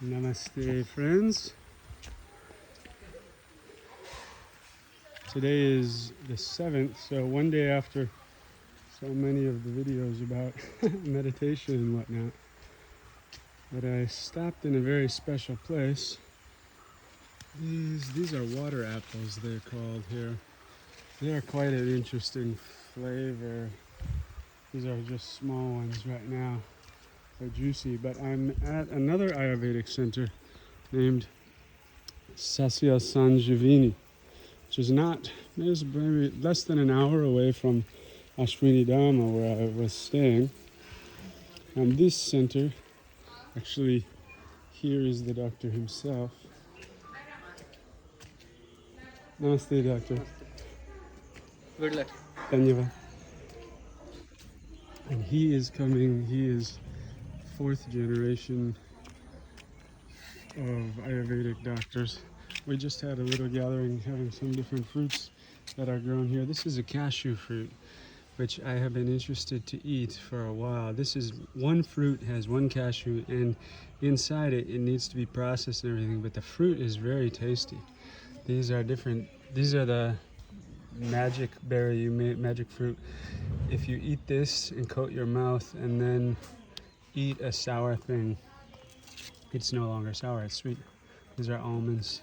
Namaste, friends. Today is the 7th, so one day after so many of the videos about meditation and whatnot. But I stopped in a very special place. These are water apples, they're called here. They are quite an interesting flavor. These are just small ones right now. They're juicy, but I'm at another Ayurvedic center named Sasya Sanjeevini, which is maybe less than an hour away from Ashwini Dhamma, where I was staying. And this center, actually, here is the doctor himself. Namaste, doctor. Good luck. Dhanyavad. And he is 4th generation of Ayurvedic doctors. We just had a little gathering having some different fruits that are grown here. This is a cashew fruit, which I have been interested to eat for a while. This is one fruit, has one cashew, and inside it needs to be processed and everything, but the fruit is very tasty. These are the magic berry, magic fruit. If you eat this and coat your mouth and then eat a sour thing, it's no longer sour, it's sweet. These are almonds,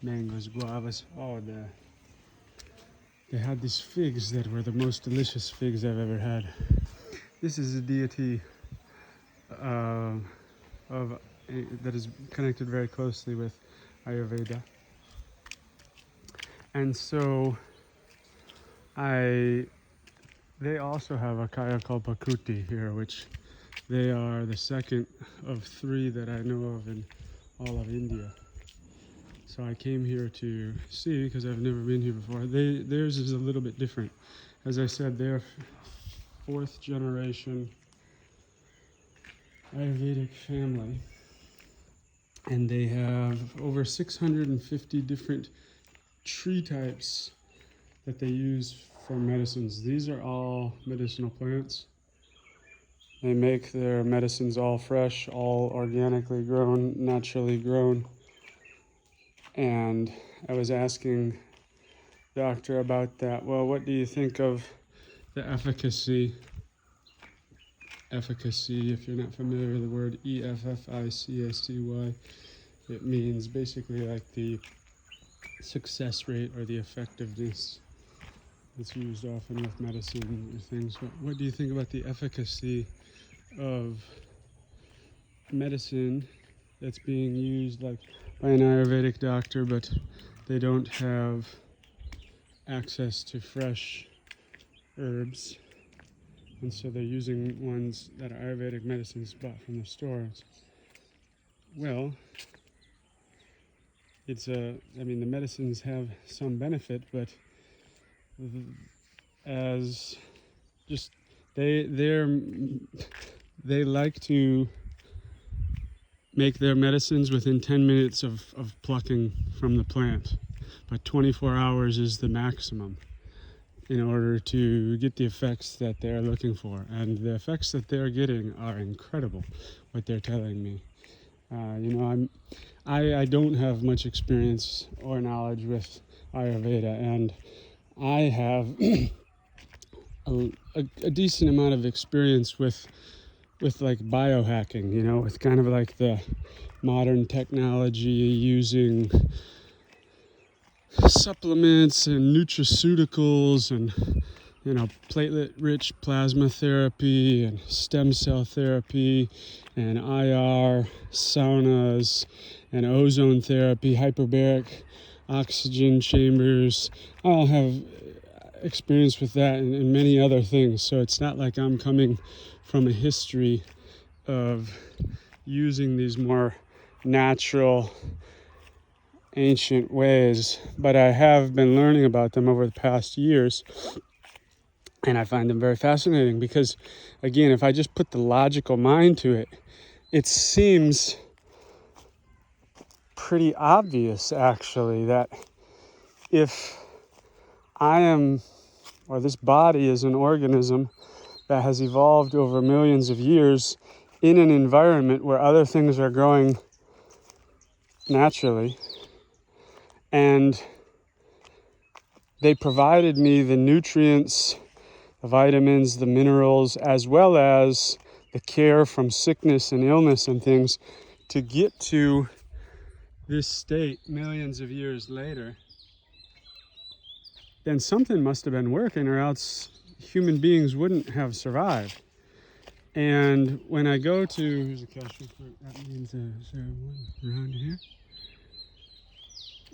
mangoes, guavas. They had these figs that were the most delicious figs I've ever had. This is a deity that is connected very closely with Ayurveda. And so they also have a Kaya Kalpakuti here, which they are the second of 3 that I know of in all of India. So I came here to see because I've never been here before. Theirs is a little bit different. As I said, they're 4th generation Ayurvedic family. And they have over 650 different tree types that they use for medicines. These are all medicinal plants. They make their medicines all fresh, all organically grown, naturally grown. And I was asking the doctor about that. Well, what do you think of the efficacy, if you're not familiar with the word efficacy, it means basically like the success rate or the effectiveness. It's used often with medicine or things. What do you think about the efficacy of medicine that's being used like by an Ayurvedic doctor, but they don't have access to fresh herbs, and so they're using ones that are Ayurvedic medicines bought from the stores? Well, the medicines have some benefit, but they like to make their medicines within 10 minutes of plucking from the plant, but 24 hours is the maximum in order to get the effects that they're looking for. And the effects that they're getting are incredible, what they're telling me. I don't have much experience or knowledge with Ayurveda, and I have a decent amount of experience with like biohacking, with kind of like the modern technology using supplements and nutraceuticals and platelet-rich plasma therapy and stem cell therapy and IR saunas and ozone therapy, hyperbaric oxygen chambers. I'll have experience with that and many other things. So it's not like I'm coming from a history of using these more natural, ancient ways, but I have been learning about them over the past years, and I find them very fascinating because, again, if I just put the logical mind to it, it seems pretty obvious, actually, that if this body is an organism that has evolved over millions of years in an environment where other things are growing naturally, and they provided me the nutrients, the vitamins, the minerals, as well as the care from sickness and illness and things to get to this state millions of years later. Then something must have been working, or else human beings wouldn't have survived. And when I go to, here's a cashew fruit, that means is there one around here?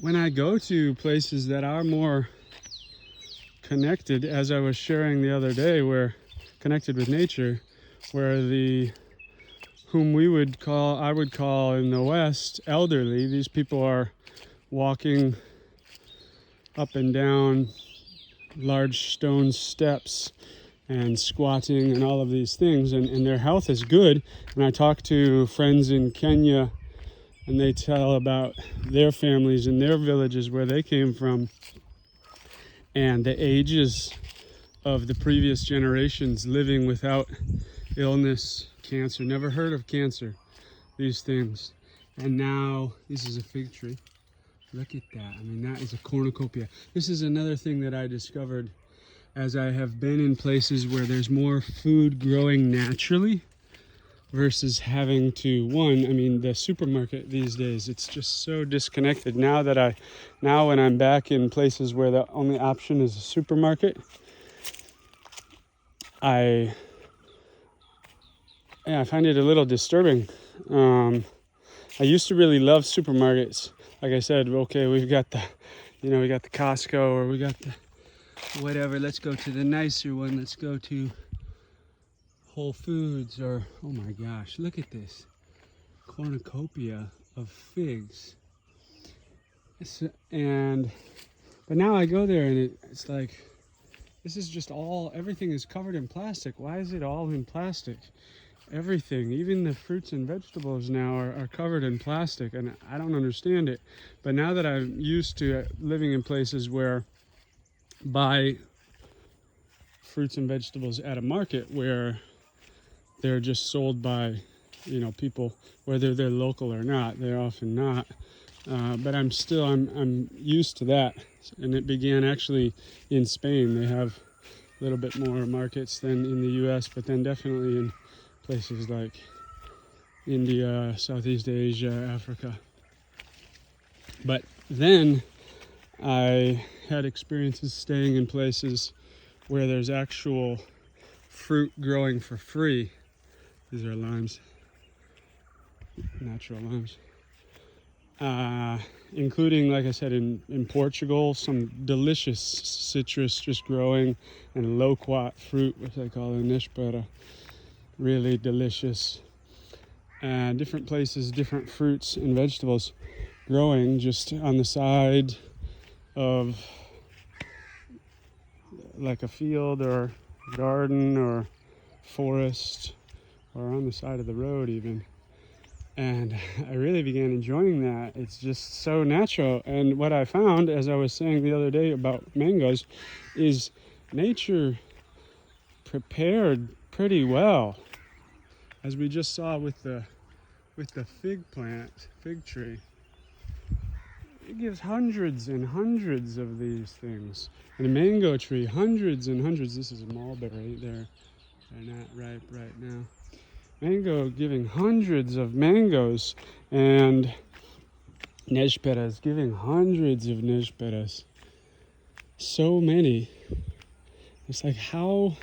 When I go to places that are more connected, as I was sharing the other day, where connected with nature, where whom I would call in the West elderly, these people are walking up and down large stone steps and squatting and all of these things, and their health is good. And I talk to friends in Kenya, and they tell about their families and their villages where they came from, and the ages of the previous generations living without illness, cancer, never heard of cancer, these things. And now, this is a fig tree. Look at that. I mean, that is a cornucopia. This is another thing that I discovered as I have been in places where there's more food growing naturally versus having to, the supermarket these days, it's just so disconnected. Now when I'm back in places where the only option is a supermarket, I find it a little disturbing. I used to really love supermarkets. Like I said, okay, we got the Costco, or we got the whatever. Let's go to the nicer one. Let's go to Whole Foods, or, oh my gosh, look at this cornucopia of figs. But now I go there and it's like, this is just everything is covered in plastic. Why is it all in plastic? Everything, even the fruits and vegetables now are covered in plastic, and I don't understand it. But now that I'm used to living in places where buy fruits and vegetables at a market where they're just sold by, people, whether they're local or not, they're often not. But I'm used to that. And it began actually in Spain. They have a little bit more markets than in the US, but then definitely in places like India, Southeast Asia, Africa. But then I had experiences staying in places where there's actual fruit growing for free. These are limes, natural limes. Including, like I said, in Portugal, some delicious citrus just growing, and loquat fruit, which I call a níspera, really delicious. Different places, different fruits and vegetables growing just on the side of like a field or garden or forest, or on the side of the road even. And I really began enjoying that. It's just so natural. And what I found, as I was saying the other day about mangoes, is nature prepared pretty well, as we just saw with the fig tree. It gives hundreds and hundreds of these things. And a mango tree, hundreds and hundreds. This is a mulberry. They're not ripe right now. Mango giving hundreds of mangoes, and nísperas giving hundreds of nísperas. So many. It's like, how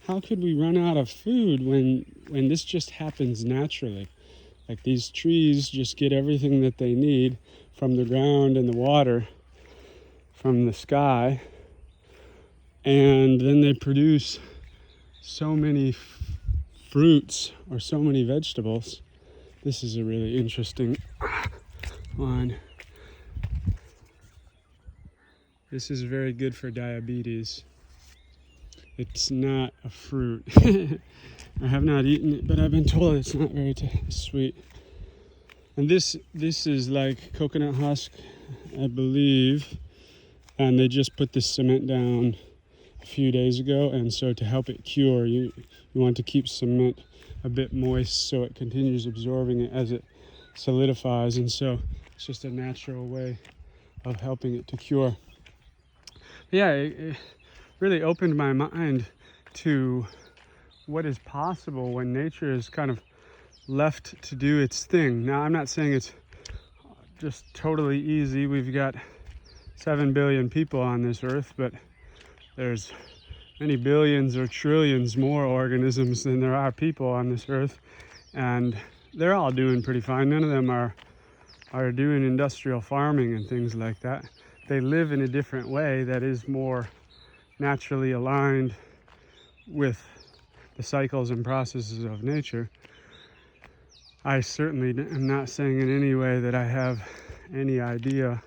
could we run out of food when this just happens naturally? Like, these trees just get everything that they need from the ground and the water, from the sky, and then they produce so many fruits or so many vegetables. This is a really interesting one. This is very good for diabetes. It's not a fruit. I have not eaten it, but I've been told it's not very sweet. And this is like coconut husk, I believe, and they just put this cement down a few days ago, and so to help it cure, you want to keep cement a bit moist so it continues absorbing it as it solidifies. And so It's just a natural way of helping it to cure. Yeah, it really opened my mind to what is possible when nature is kind of left to do its thing. Now, I'm not saying it's just totally easy. We've got 7 billion people on this earth, but there's many billions or trillions more organisms than there are people on this earth, and they're all doing pretty fine. None of them are doing industrial farming and things like that. They live in a different way that is more naturally aligned with the cycles and processes of nature. I certainly am not saying in any way that I have any idea.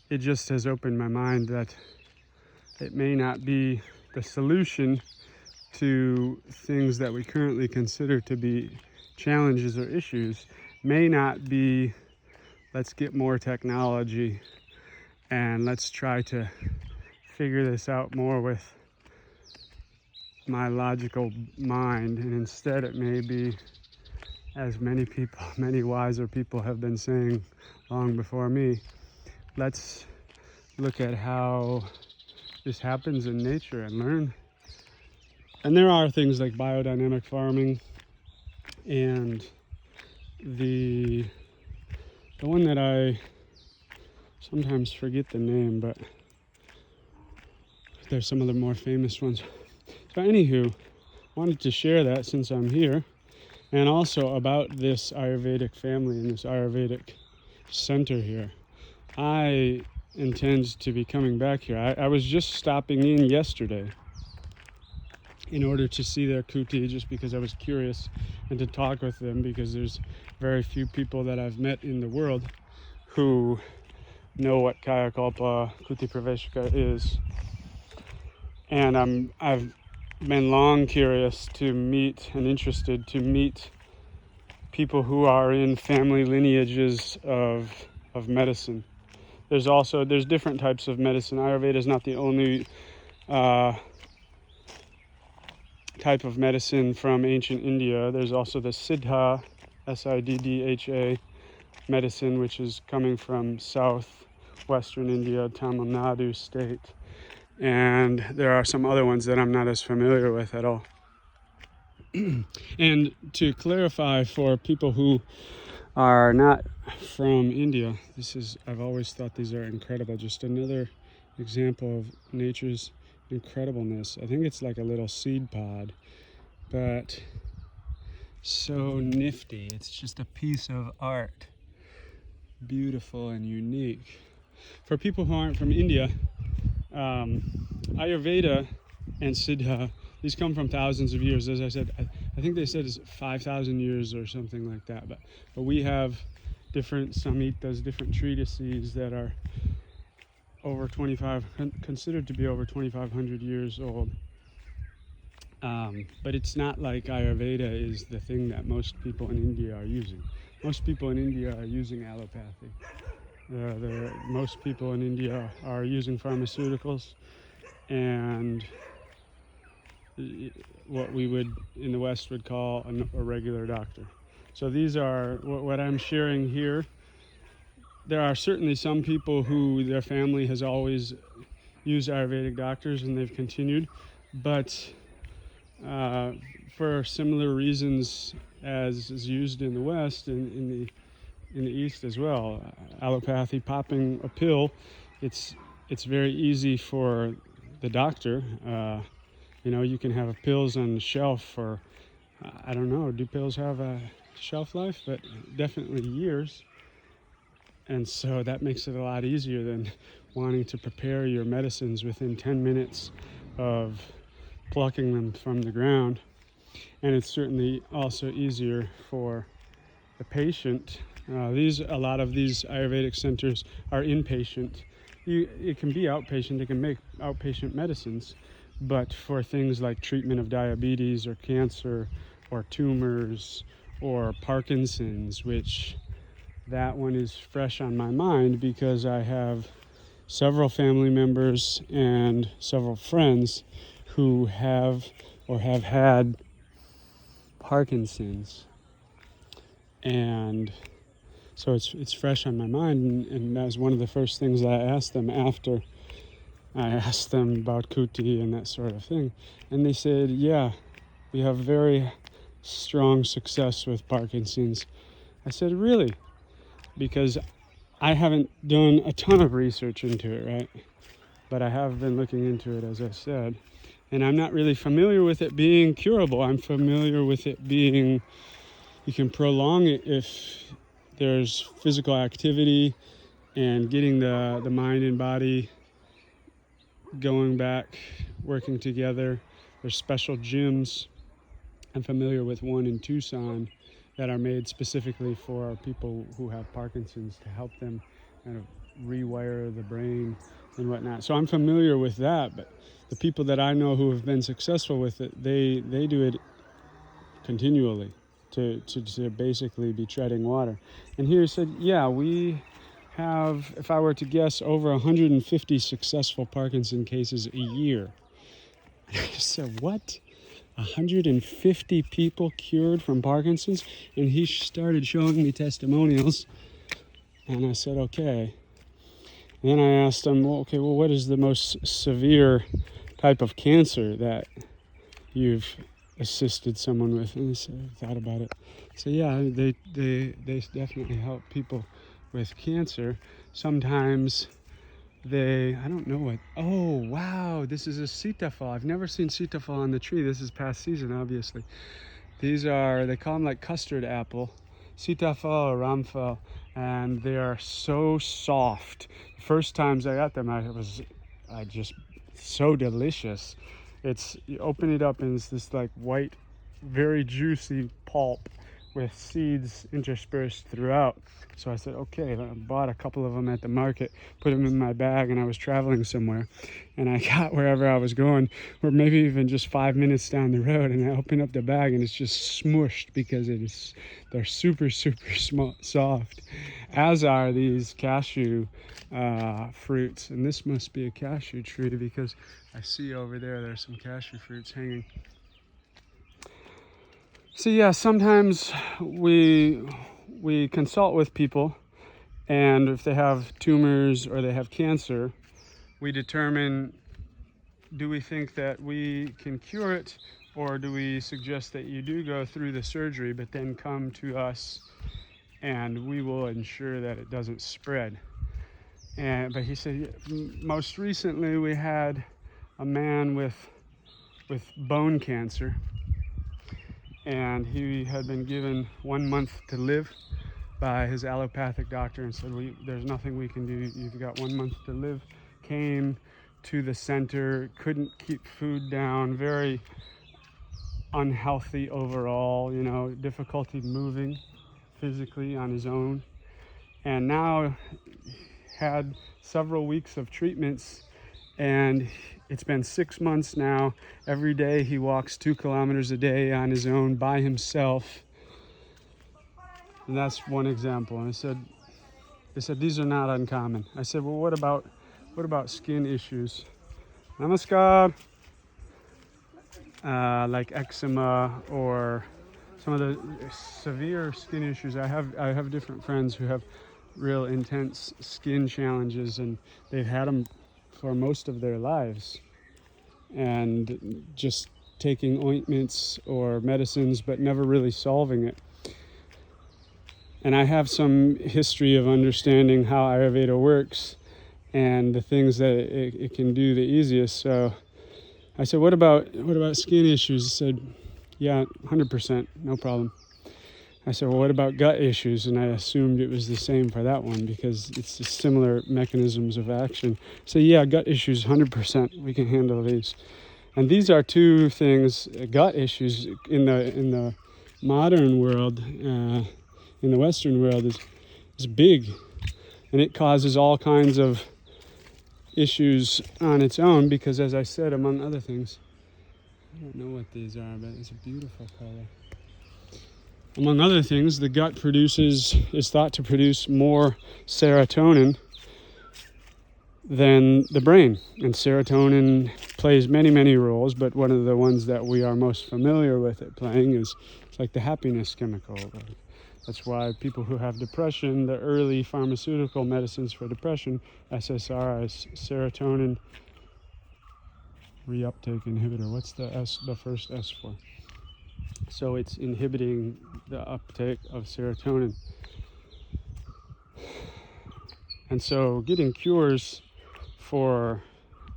It just has opened my mind that it may not be the solution to things that we currently consider to be challenges or issues. May not be, let's get more technology and let's try to figure this out more with my logical mind. And instead it may be, as many people, many wiser people have been saying long before me, let's look at how this happens in nature and learn. And there are things like biodynamic farming, and the one that I sometimes forget the name, but there's some of the more famous ones. So anywho, wanted to share that since I'm here, and also about this Ayurvedic family and this Ayurvedic center here. I intend to be coming back here. I was just stopping in yesterday in order to see their kuti, just because I was curious, and to talk with them, because there's very few people that I've met in the world who know what Kayakalpa Kuti Praveshika is. And I've been long curious to meet and interested to meet people who are in family lineages of medicine. There's different types of medicine. Ayurveda is not the only type of medicine from ancient India. There's also the Siddha, Siddha medicine, which is coming from southwestern India, Tamil Nadu state. And there are some other ones that I'm not as familiar with at all. And to clarify for people who are not from India, I've always thought these are incredible. Just another example of nature's incredibleness. I think it's like a little seed pod, but so nifty. It's just a piece of art. Beautiful and unique. For people who aren't from India, Ayurveda and Siddha, these come from thousands of years. As I said, I think they said it's 5,000 years or something like that. But we have different samhitas, different treatises that are considered to be over 2,500 years old. But it's not like Ayurveda is the thing that most people in India are using. Most people in India are using allopathy. Most people in India are using pharmaceuticals and what we would in the West would call a regular doctor. So these are what I'm sharing here. There are certainly some people who their family has always used Ayurvedic doctors and they've continued, but for similar reasons as is used in the West and in the East as well. Allopathy, popping a pill, it's very easy for the doctor. You can have pills on the shelf for, I don't know, do pills have a shelf life? But definitely years. And so that makes it a lot easier than wanting to prepare your medicines within 10 minutes of plucking them from the ground. And it's certainly also easier for the patient. A lot of these Ayurvedic centers are inpatient. It can be outpatient. They can make outpatient medicines, but for things like treatment of diabetes or cancer or tumors or Parkinson's, which that one is fresh on my mind because I have several family members and several friends who have or have had Parkinson's. And So it's fresh on my mind, and that was one of the first things that I asked them after I asked them about Kuti and that sort of thing. And they said, yeah, we have very strong success with Parkinson's. I said, really? Because I haven't done a ton of research into it, right? But I have been looking into it, as I said. And I'm not really familiar with it being curable. I'm familiar with it being, you can prolong it if there's physical activity and getting the mind and body going back, working together. There's special gyms. I'm familiar with one in Tucson that are made specifically for people who have Parkinson's to help them kind of rewire the brain and whatnot. So I'm familiar with that, but the people that I know who have been successful with it, they do it continually to basically be treading water. And here he said, yeah, we have, if I were to guess, over 150 successful Parkinson cases a year. I said, what? 150 people cured from Parkinson's? And he started showing me testimonials. And I said, okay. And then I asked him, well, what is the most severe type of cancer that you've assisted someone with? And he said, I thought about it. So yeah, they definitely help people with cancer. Sometimes I don't know what, oh wow, this is a sitafal. I've never seen sitafal on the tree. This is past season, obviously. These are, they call them like custard apple, sitafal or ramphal, and they are so soft. First times I got them, I just, so delicious. You open it up and it's this like white, very juicy pulp with seeds interspersed throughout. So I said, okay, I bought a couple of them at the market, put them in my bag, and I was traveling somewhere. And I got wherever I was going, or maybe even just 5 minutes down the road, and I open up the bag and it's just smushed because they're super, super soft, as are these cashew fruits. And this must be a cashew tree because I see over there's some cashew fruits hanging. So yeah, sometimes we consult with people, and if they have tumors or they have cancer, we determine, do we think that we can cure it, or do we suggest that you do go through the surgery but then come to us and we will ensure that it doesn't spread. But he said, most recently we had a man with bone cancer, and he had been given 1 month to live by his allopathic doctor and said, there's nothing we can do. You've got 1 month to live. Came to the center, couldn't keep food down, very unhealthy overall, difficulty moving physically on his own. And now had several weeks of treatments, and it's been 6 months now. Every day he walks 2 kilometers a day on his own by himself. And that's one example. And they said these are not uncommon. I said, well, what about skin issues? Namaskar. Like eczema or some of the severe skin issues. I have different friends who have real intense skin challenges, and they've had them for most of their lives, and just taking ointments or medicines but never really solving it. And I have some history of understanding how Ayurveda works and the things that it can do the easiest. So I said, what about skin issues? He said, yeah, 100%, no problem. I said, well, what about gut issues? And I assumed it was the same for that one because it's the similar mechanisms of action. So yeah, gut issues, 100%, we can handle these. And these are two things, gut issues in the modern world, in the Western world is big. And it causes all kinds of issues on its own because, as I said, among other things, I don't know what these are, but it's a beautiful color. Among other things, the gut is thought to produce more serotonin than the brain. And serotonin plays many, many roles, but one of the ones that we are most familiar with it playing is it's like the happiness chemical. That's why people who have depression, the early pharmaceutical medicines for depression, SSRIs, serotonin reuptake inhibitor. What's the first S for? So it's inhibiting the uptake of serotonin. And so getting cures for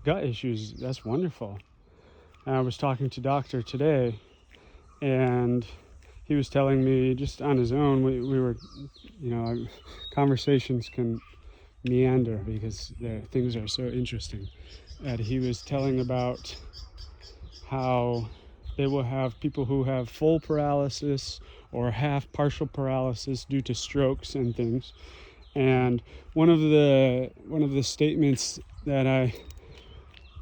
gut issues, that's wonderful. I was talking to doctor today, and he was telling me just on his own, we were, conversations can meander because things are so interesting. And he was telling about how they will have people who have full paralysis or half partial paralysis due to strokes and things. And one of the statements that I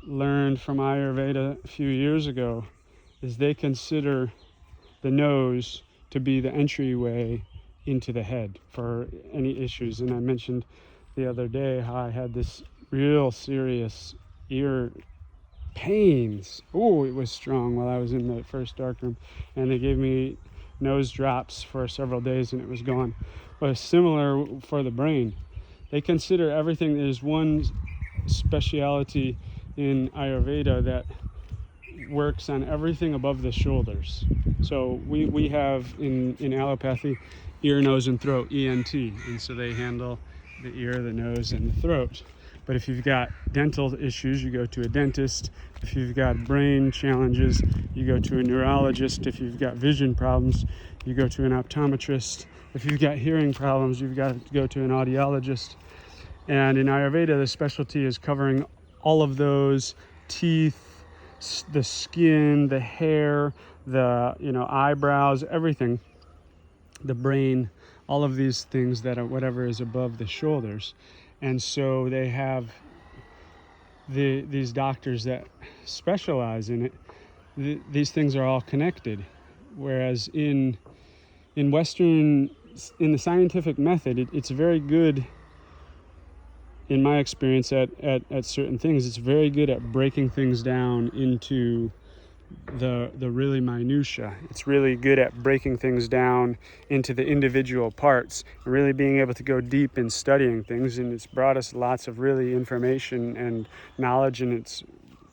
learned from Ayurveda a few years ago is they consider the nose to be the entryway into the head for any issues. And I mentioned the other day how I had this real serious ear pains. Oh, it was strong while I was in the first darkroom, and they gave me nose drops for several days and it was gone. But it's similar for the brain. They consider everything. There's one speciality in Ayurveda that works on everything above the shoulders. So we have in allopathy ear, nose, and throat, ENT, and so they handle the ear, the nose, and the throat. But if you've got dental issues, you go to a dentist. If you've got brain challenges, you go to a neurologist. If you've got vision problems, you go to an optometrist. If you've got hearing problems, you've got to go to an audiologist. And in Ayurveda, the specialty is covering all of those: teeth, the skin, the hair, the eyebrows, everything, the brain, all of these things that are whatever is above the shoulders. And so they have these doctors that specialize in it. These things are all connected. Whereas in the scientific method, it's very good, in my experience, at certain things. It's very good at breaking things down into the really minutia. It's really good at breaking things down into the individual parts and really being able to go deep in studying things. And it's brought us lots of really information and knowledge, and it's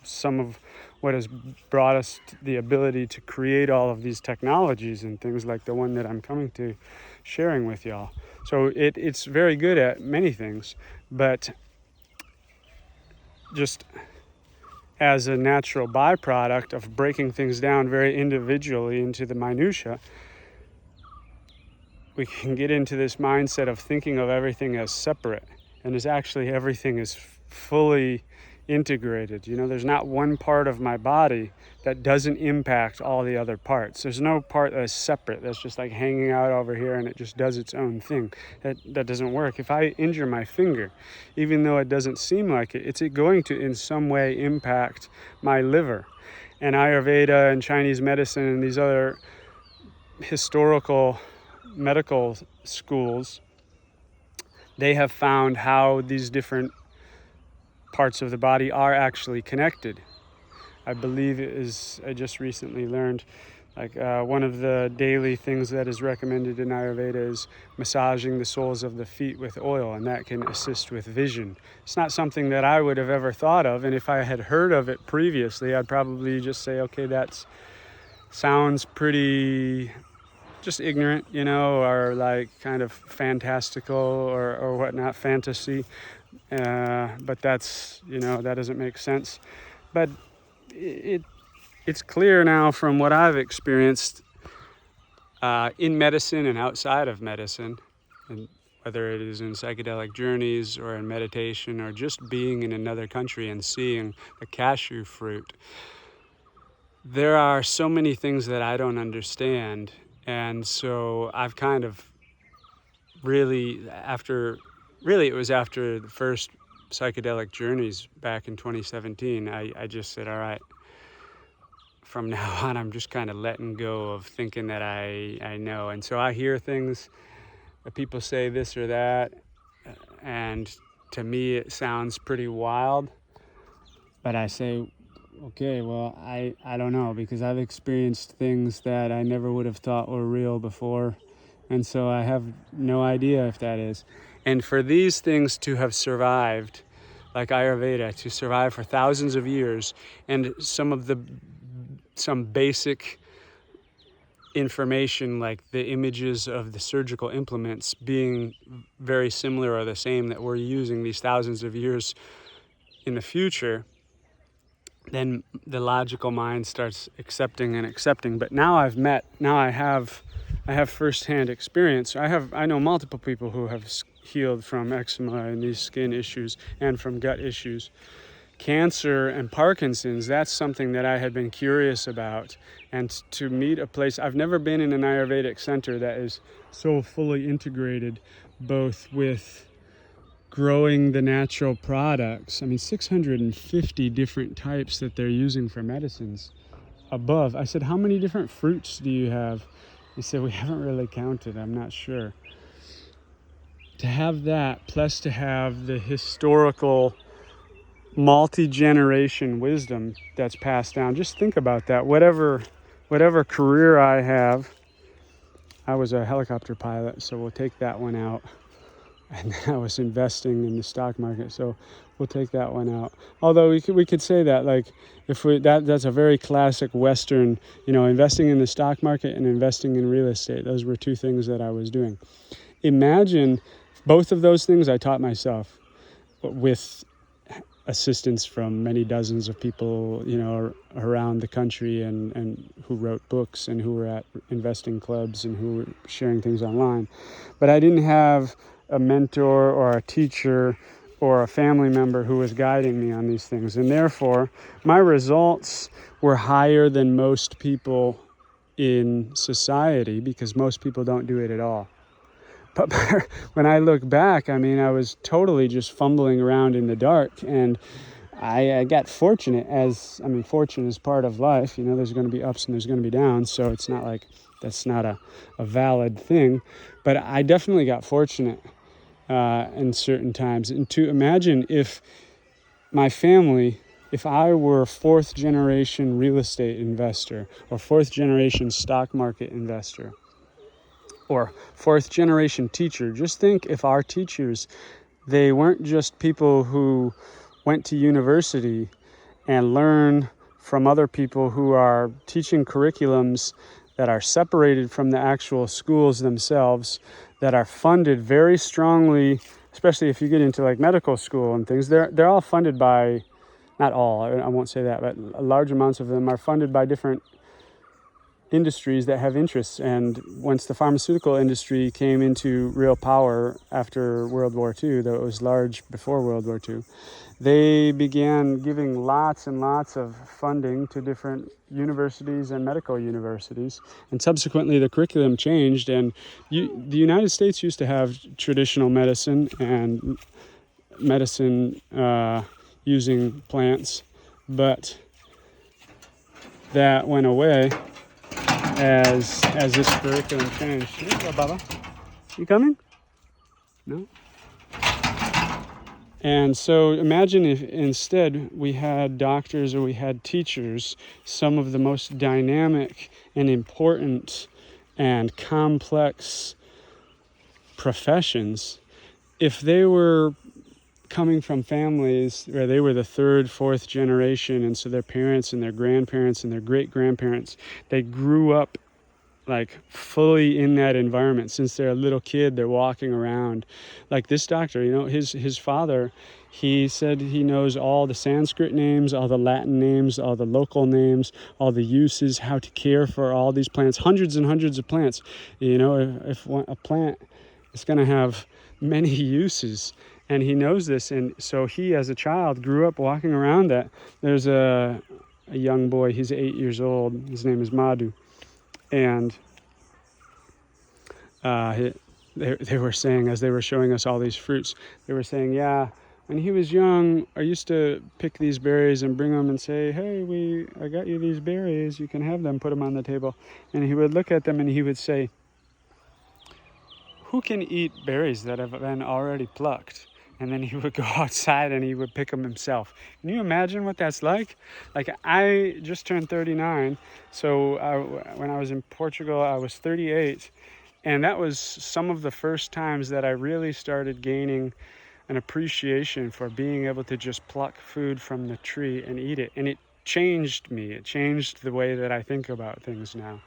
some of what has brought us the ability to create all of these technologies and things like the one that I'm coming to sharing with y'all. So it's very good at many things, but just as a natural byproduct of breaking things down very individually into the minutia, we can get into this mindset of thinking of everything as separate, and as actually everything is fully integrated. There's not one part of my body that doesn't impact all the other parts. There's no part that's separate, that's just like hanging out over here and it just does its own thing. That doesn't work. If I injure my finger, even though it doesn't seem like it, it's going to in some way impact my liver. And Ayurveda and Chinese medicine and these other historical medical schools, they have found how these different parts of the body are actually connected. I believe I just recently learned, one of the daily things that is recommended in Ayurveda is massaging the soles of the feet with oil, and that can assist with vision. It's not something that I would have ever thought of, and if I had heard of it previously, I'd probably just say, okay, that sounds pretty just ignorant, or like kind of fantastical or whatnot, fantasy. But that's, that doesn't make sense. But it's clear now from what I've experienced in medicine and outside of medicine, and whether it is in psychedelic journeys or in meditation or just being in another country and seeing the cashew fruit, there are so many things that I don't understand. And so I've kind of it was after the first psychedelic journeys back in 2017, I just said, all right, from now on, I'm just kind of letting go of thinking that I know. And so I hear things that people say this or that, and to me it sounds pretty wild, but I say, okay, well, I don't know, because I've experienced things that I never would have thought were real before, And so I have no idea if that is. And for these things to have survived, like Ayurveda, to survive for thousands of years, and some basic information like the images of the surgical implements being very similar or the same that we're using these thousands of years in the future, then the logical mind starts accepting. But now I have firsthand experience. I know multiple people who have healed from eczema and these skin issues and from gut issues. Cancer and Parkinson's, that's something that I had been curious about. And to meet a place, I've never been in an Ayurvedic center that is so fully integrated, both with growing the natural products. I mean, 650 different types that they're using for medicines above. I said, how many different fruits do you have? He said, we haven't really counted. I'm not sure. To have that, plus to have the historical multi-generation wisdom that's passed down. Just think about that. Whatever career I have, I was a helicopter pilot, so we'll take that one out. And then I was investing in the stock market, so we'll take that one out. Although we could say that, like, that's a very classic Western, investing in the stock market and investing in real estate. Those were two things that I was doing. Imagine both of those things I taught myself with assistance from many dozens of people, around the country and who wrote books and who were at investing clubs and who were sharing things online. But I didn't have a mentor or a teacher or a family member who was guiding me on these things. And therefore, my results were higher than most people in society because most people don't do it at all. But when I look back, I mean, I was totally just fumbling around in the dark, and I got fortunate. Fortune is part of life. There's going to be ups and there's going to be downs, so it's not like that's not a valid thing. But I definitely got fortunate in certain times. And to imagine if my family, if I were a fourth generation real estate investor or fourth generation stock market investor, or fourth generation teacher. Just think if our teachers, they weren't just people who went to university and learn from other people who are teaching curriculums that are separated from the actual schools themselves, that are funded very strongly, especially if you get into like medical school and things. They're all funded by, not all, I won't say that, but large amounts of them are funded by different industries that have interests. And once the pharmaceutical industry came into real power after World War II, though it was large before World War II, they began giving lots and lots of funding to different universities and medical universities. And subsequently the curriculum changed, and the United States used to have traditional medicine and medicine using plants, but that went away as this curriculum changed. Here you go, Baba. You coming? No? And so imagine if instead we had doctors or we had teachers, some of the most dynamic and important and complex professions, if they were coming from families where they were the third, fourth generation, and so their parents and their grandparents and their great-grandparents, they grew up like fully in that environment. Since they're a little kid, they're walking around. Like this doctor, his father, he said he knows all the Sanskrit names, all the Latin names, all the local names, all the uses, how to care for all these plants, hundreds and hundreds of plants. If a plant is going to have many uses, and he knows this, and so he, as a child, grew up walking around that. There's a young boy, he's 8 years old, his name is Madhu, and they were saying, as they were showing us all these fruits, they were saying, yeah, when he was young, I used to pick these berries and bring them and say, hey, I got you these berries, you can have them, put them on the table. And he would look at them and he would say, who can eat berries that have been already plucked? And then he would go outside and he would pick them himself. Can you imagine what that's like? Like, I just turned 39. So when I was in Portugal, I was 38. And that was some of the first times that I really started gaining an appreciation for being able to just pluck food from the tree and eat it. And it changed me. It changed the way that I think about things now.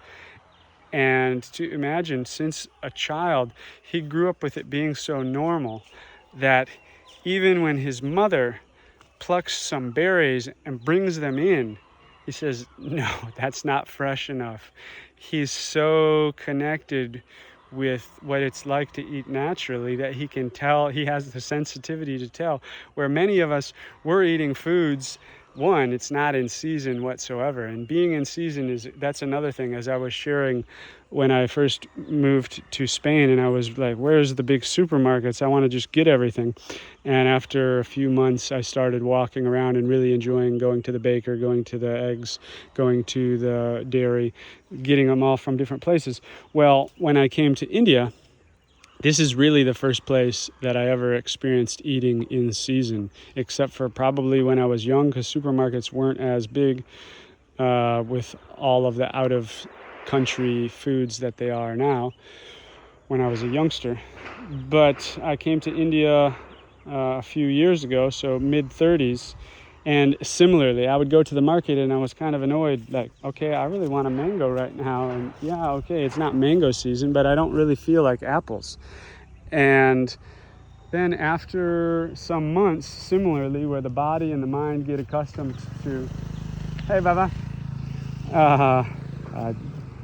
And to imagine, since a child, he grew up with it being so normal that even when his mother plucks some berries and brings them in, he says, no, that's not fresh enough. He's so connected with what it's like to eat naturally that he can tell, he has the sensitivity to tell, where many of us, we're eating foods, one, it's not in season whatsoever. And being in season that's another thing. As I was sharing when I first moved to Spain, and I was like, where's the big supermarkets? I want to just get everything. And after a few months, I started walking around and really enjoying going to the baker, going to the eggs, going to the dairy, getting them all from different places. Well, when I came to India, this is really the first place that I ever experienced eating in season, except for probably when I was young, because supermarkets weren't as big with all of the out-of-country foods that they are now when I was a youngster. But I came to India a few years ago, so mid-30s, and similarly, I would go to the market and I was kind of annoyed, like, okay, I really want a mango right now. And yeah, okay, it's not mango season, but I don't really feel like apples. And then after some months, similarly, where the body and the mind get accustomed to, hey, Baba,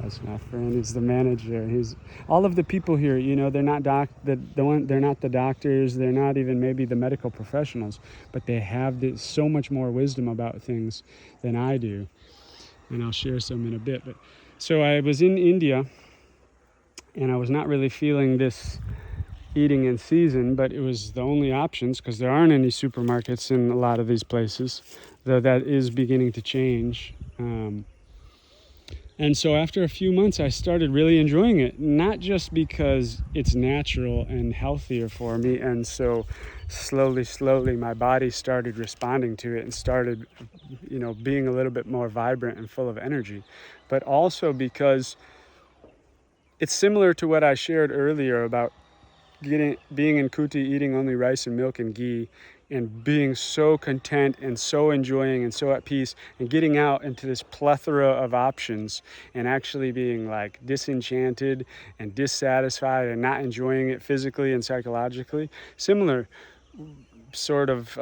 that's my friend. He's the manager. He's all of the people here. You know, they're not they're not the doctors. They're not even maybe the medical professionals, but they have so much more wisdom about things than I do. And I'll share some in a bit. But so I was in India, and I was not really feeling this eating in season, but it was the only options because there aren't any supermarkets in a lot of these places, though that is beginning to change. And so after a few months, I started really enjoying it, not just because it's natural and healthier for me. And so slowly, my body started responding to it and started, being a little bit more vibrant and full of energy. But also because it's similar to what I shared earlier about being in Kuti, eating only rice and milk and ghee, and being so content and so enjoying and so at peace, and getting out into this plethora of options and actually being like disenchanted and dissatisfied and not enjoying it physically and psychologically. Similar sort of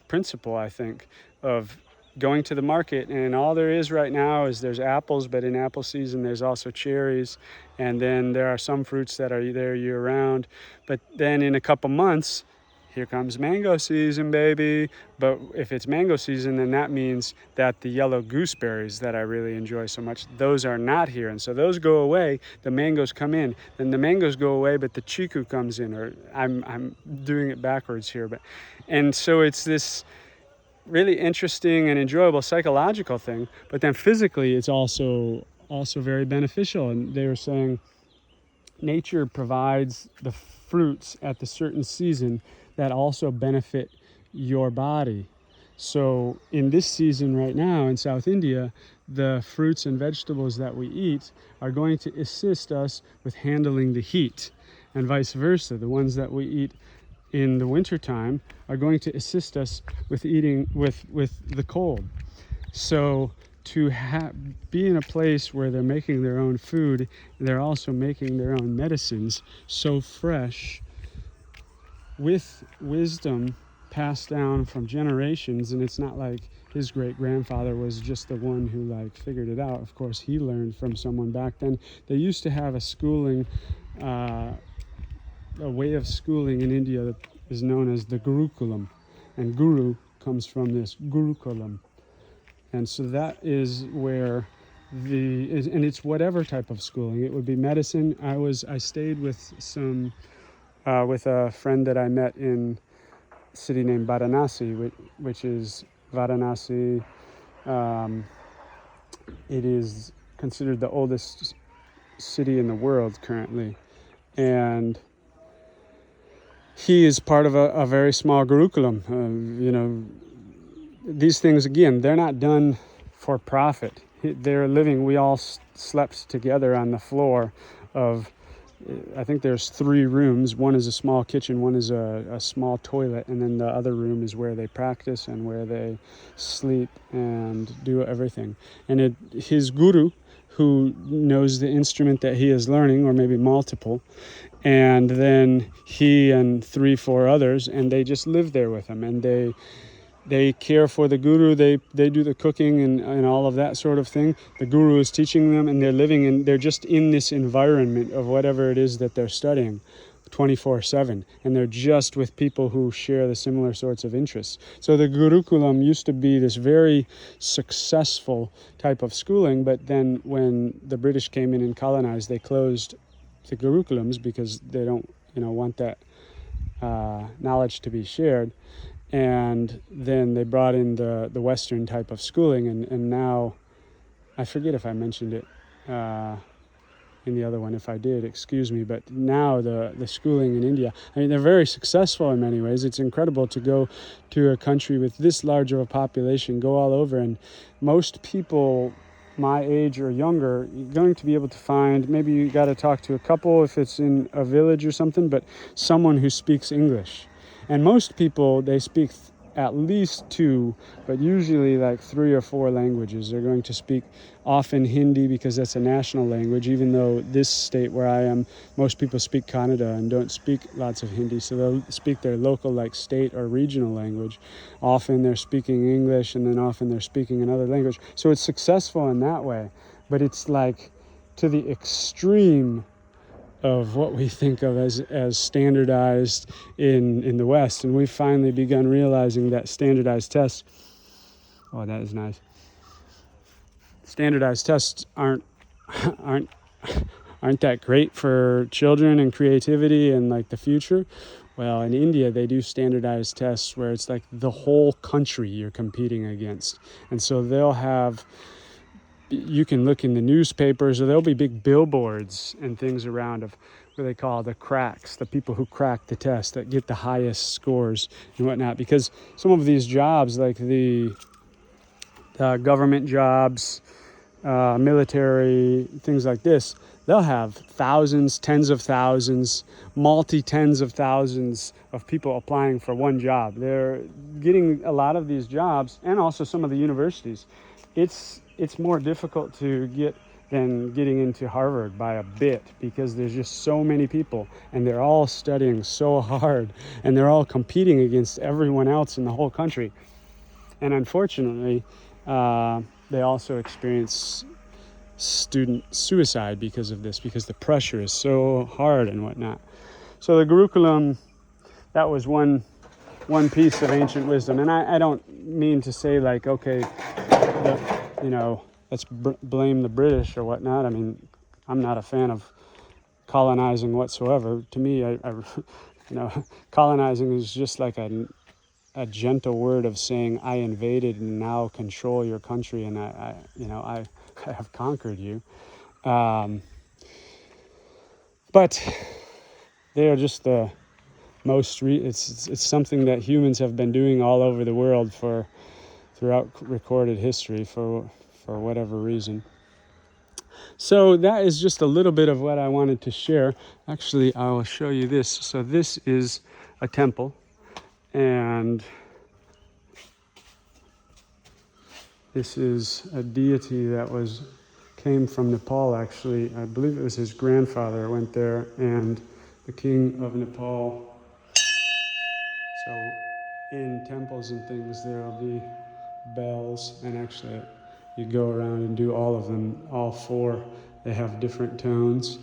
principle, I think, of going to the market, and all there is right now is there's apples, but in apple season there's also cherries, and then there are some fruits that are there year round. But then in a couple months, here comes mango season, baby. But if it's mango season, then that means that the yellow gooseberries that I really enjoy so much, those are not here. And so those go away, the mangoes come in. Then the mangoes go away, but the chiku comes in, or I'm doing it backwards here. And so it's this really interesting and enjoyable psychological thing, but then physically it's also very beneficial. And they were saying nature provides the fruits at the certain season that also benefit your body. So in this season right now in South India, the fruits and vegetables that we eat are going to assist us with handling the heat, and vice versa. The ones that we eat in the wintertime are going to assist us with eating with the cold. So to be in a place where they're making their own food, they're also making their own medicines, so fresh, with wisdom passed down from generations. And it's not like his great-grandfather was just the one who figured it out. Of course, he learned from someone back then. They used to have a schooling, a way of schooling in India that is known as the Gurukulam, and guru comes from this Gurukulam. And so that is where and it's whatever type of schooling. It would be medicine. I stayed with with a friend that I met in a city named Varanasi, which is Varanasi. It is considered the oldest city in the world currently. And he is part of a very small Gurukulam. These things, again, they're not done for profit. They're living. We all slept together on the floor of I think there's 3 rooms. One is a small kitchen, one is a small toilet, and then the other room is where they practice and where they sleep and do everything. And his guru, who knows the instrument that he is learning, or maybe multiple, and then he and 3-4 others, and they just live there with him, and they care for the guru. They do the cooking and all of that sort of thing. The guru is teaching them, and they're just in this environment of whatever it is that they're studying 24/7, and they're just with people who share the similar sorts of interests. So the Gurukulam used to be this very successful type of schooling, but then when the British came in and colonized, they closed the Gurukulams because they don't want that knowledge to be shared. And then they brought in the Western type of schooling, and now, I forget if I mentioned it in the other one. If I did, excuse me, but now the schooling in India, I mean, they're very successful in many ways. It's incredible to go to a country with this large of a population, go all over, and most people my age or younger, you're going to be able to find, maybe you got to talk to a couple if it's in a village or something, but someone who speaks English. And most people, they speak at least 2, but usually like 3 or 4 languages. They're going to speak often Hindi because that's a national language, even though this state where I am, most people speak Kannada and don't speak lots of Hindi. So they'll speak their local, like, state or regional language. Often they're speaking English, and then often they're speaking another language. So it's successful in that way, but it's like to the extreme of what we think of as standardized in the West. And we've finally begun realizing that standardized tests, oh, that is nice. Standardized tests aren't that great for children and creativity and like the future. Well, in India, they do standardized tests where it's like the whole country you're competing against. And so they'll have, you can look in the newspapers, or there'll be big billboards and things around of what they call the cracks, the people who crack the test, that get the highest scores and whatnot. Because some of these jobs, like the government jobs, military, things like this, they'll have thousands, tens of thousands, multi-tens of thousands of people applying for one job. They're getting a lot of these jobs, and also some of the universities. It's more difficult to get than getting into Harvard by a bit, because there's just so many people, and they're all studying so hard, and they're all competing against everyone else in the whole country. And unfortunately, they also experience student suicide because of this, because the pressure is so hard and whatnot. So the Gurukulam, that was one piece of ancient wisdom. And I don't mean to say like, okay, let's blame the British or whatnot. I mean, I'm not a fan of colonizing whatsoever. To me, colonizing is just like a gentle word of saying, I invaded and now control your country, and I have conquered you. But they are just the most. It's something that humans have been doing all over the world throughout recorded history for whatever reason. So that is just a little bit of what I wanted to share. Actually, I will show you this. So this is a temple, and this is a deity that came from Nepal, actually. I believe it was his grandfather went there, and the king of Nepal. So in temples and things, there will be bells, and actually you go around and do all of them, all 4. They have different tones.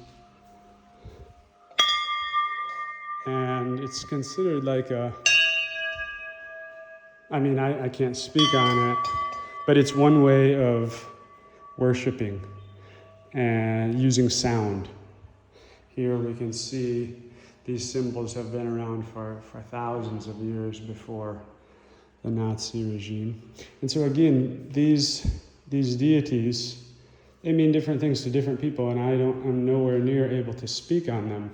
And it's considered like I can't speak on it, but it's one way of worshiping and using sound. Here we can see these symbols have been around for thousands of years before the Nazi regime. And so again, these deities, they mean different things to different people, and I'm nowhere near able to speak on them.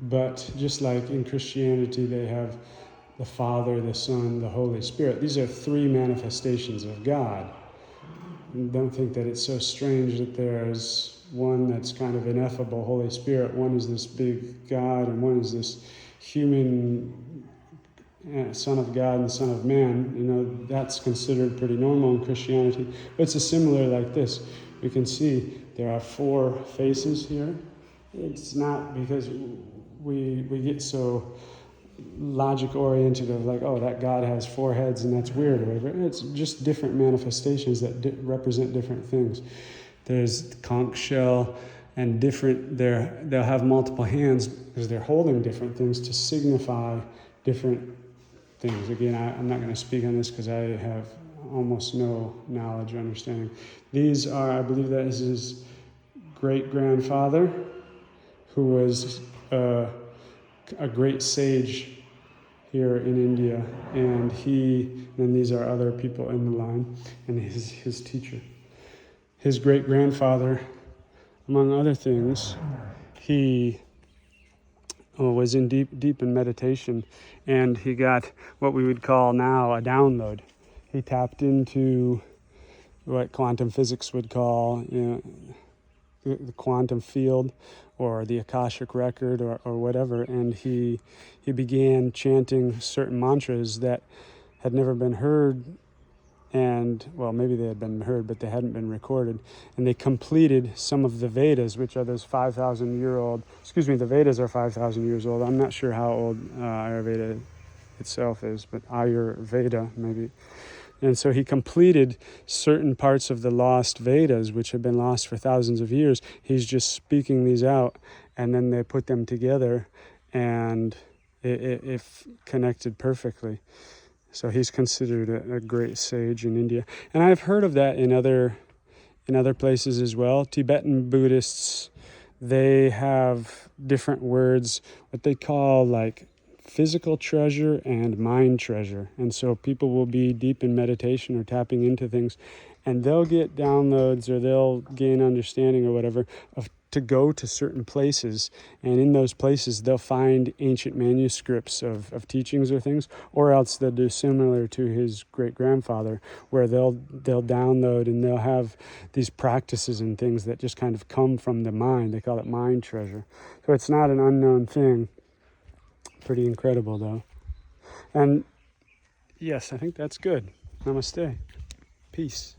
But just like in Christianity, they have the Father, the Son, the Holy Spirit. These are 3 manifestations of God. And don't think that it's so strange that there's one that's kind of ineffable, Holy Spirit. One is this big God, and one is this human Son of God and Son of Man. You know, that's considered pretty normal in Christianity. But it's a similar like this. We can see there are 4 faces here. It's not because we get so logic oriented of like, oh, that God has 4 heads and that's weird or whatever. It's just different manifestations that represent different things. There's the conch shell and different, they'll have multiple hands because they're holding different things to signify different things. Again, I'm not going to speak on this because I have almost no knowledge or understanding. These are, I believe that is his great-grandfather, who was a great sage here in India, and these are other people in the line, and his teacher. His great-grandfather, among other things, he was in deep in meditation, and he got what we would call now a download. He tapped into what quantum physics would call, the quantum field or the Akashic record or whatever, and he began chanting certain mantras that had never been heard, and well, maybe they had been heard, but they hadn't been recorded, and they completed some of the Vedas, which are those 5,000-year-old, the Vedas are 5,000 years old. I'm not sure how old Ayurveda itself is, but Ayurveda maybe. And so he completed certain parts of the lost Vedas, which have been lost for thousands of years. He's just speaking these out, and then they put them together, and it connected perfectly. So he's considered a great sage in India. And I've heard of that in other places as well. Tibetan Buddhists, they have different words, what they call like physical treasure and mind treasure. And so people will be deep in meditation or tapping into things, and they'll get downloads or they'll gain understanding or whatever to go to certain places, and in those places they'll find ancient manuscripts of teachings or things, or else they'll do similar to his great-grandfather, where they'll download and they'll have these practices and things that just kind of come from the mind. They call it mind treasure. So it's not an unknown thing. Pretty incredible, though. And yes, I think that's good. Namaste. Peace.